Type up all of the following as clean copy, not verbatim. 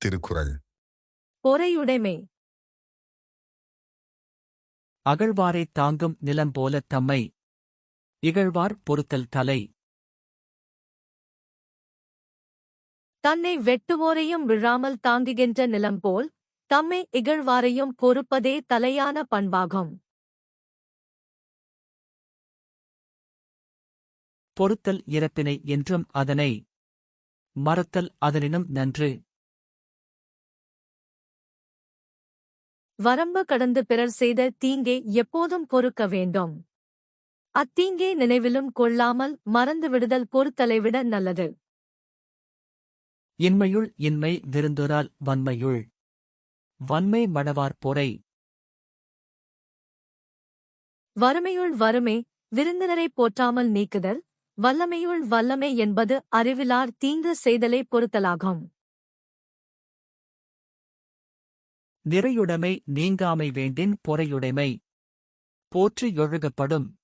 திருக்குறள். பொறையுடைமை. அகழ்வாரைத் தாங்கும் நிலம்போல தம்மை இகழ்வார் பொறுத்தல் தலை. தன்னை வெட்டுவோரையும் விழாமல் தாங்குகின்ற நிலம்போல் தம்மை இகழ்வாரையும் பொறுப்பதே தலையான பண்பாகும். பொறுத்தல் இறப்பினை என்றும் அதனை மறத்தல் அதனினும் நன்று. வரம்பு கடந்து பிறர் செய்த தீங்கை எப்போதும் பொறுக்க வேண்டும். அத்தீங்கை நினைவிலும் கொள்ளாமல் மறந்து விடுதல் பொறுத்தலை விட நல்லது. இன்மையுள் இன்மை விருந்தொரால் வன்மையுள் வன்மை மடவார் பொறை. வறுமையுள் வறுமை விருந்தினரைப் போற்றாமல் நீக்குதல், வல்லமையுள் வல்லமை என்பது அறிவிலார் தீங்கு செய்தலை பொறுத்தலாகும். நிறையுடைமை நீங்காமை வேண்டின் பொறையுடைமை போற்றி ஒழுகப்படும்.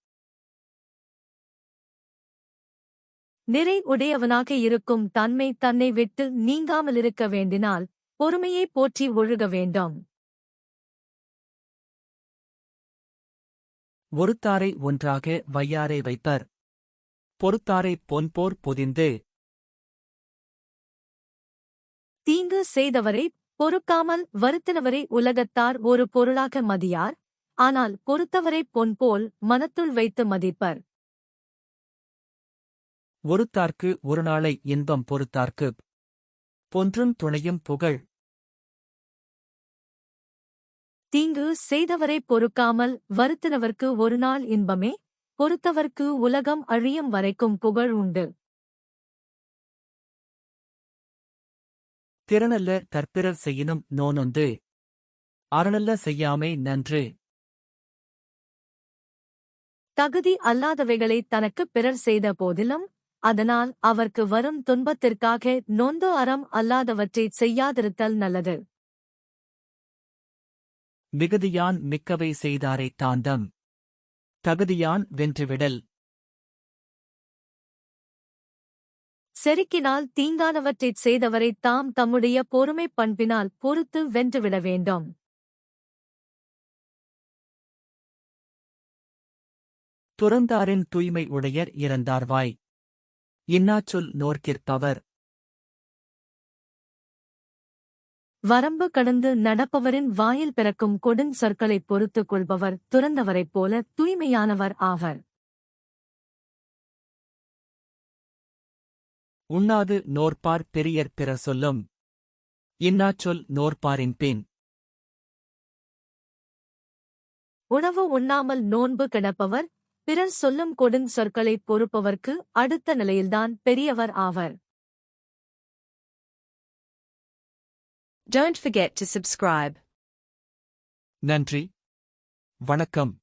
நிறை உடையவனாக இருக்கும் தன்மை தன்னை விட்டு நீங்காமலிருக்க வேண்டினால் பொறுமையை போற்றி ஒழுக வேண்டும். ஒருத்தாரை ஒன்றாக வையாரை வைப்பர் பொறுத்தாரைப் பொன்போர் பொதிந்து. தீங்கு செய்தவரை பொறுக்காமல் வருத்தினவரை உலகத்தார் ஒரு பொருளாக மதியார், ஆனால் பொறுத்தவரைப் பொன்போல் மனத்துள் வைத்து மதிப்பர். ஒருத்தார்க்கு ஒருநாளை இன்பம் பொறுத்தார்க்குப் பொன்றும் துணையும் புகழ். தீங்கு செய்தவரைப் பொறுக்காமல் வருத்தினவர்க்கு ஒருநாள் இன்பமே, பொறுத்தவர்க்கு உலகம் அழியும் வரைக்கும் புகழ் உண்டு. திறனல்ல தற்பிறர் செய்யினும் நோனொந்து அறனல்ல செய்யாமை நன்று. தகுதி அல்லாதவைகளைத் தனக்குப் பிறர் செய்த போதிலும் அதனால் அவர்க்கு வரும் துன்பத்திற்காக நொந்து அறம் அல்லாதவற்றைச் செய்யாதிருத்தல் நல்லது. மிகுதியான் மிக்கவை செய்தாரைத் தாந்தம் தகுதியான் வென்றுவிடல். செருக்கினால் தீங்கானவற்றைச் செய்தவரைத் தாம் தம்முடைய பொறுமைப் பண்பினால் பொறுத்து வென்றுவிட வேண்டும். துறந்தாரின் தூய்மை உடையர் இறந்தார்வாய் இன்னாச்சொல் நோர்க்கிற்பவர். வரம்பு கடந்து நடப்பவரின் வாயில் பிறக்கும் கொடுஞ் சொற்களைப் பொறுத்துக் கொள்பவர் துறந்தவரைப் போல தூய்மையானவர் ஆவர். உண்ணாது நோற்பார் பெரியர் பிற சொல்லும் இன்னாச்சொல் நோற்பாரின் பின். உணவு உண்ணாமல் நோன்பு கிடப்பவர் பிறர் சொல்லும் கொடுஞ் சொற்களைப் பொறுப்பவர்க்கு அடுத்த நிலையில்தான் பெரியவர் ஆவர். Don't forget to subscribe. நன்றி, வணக்கம்.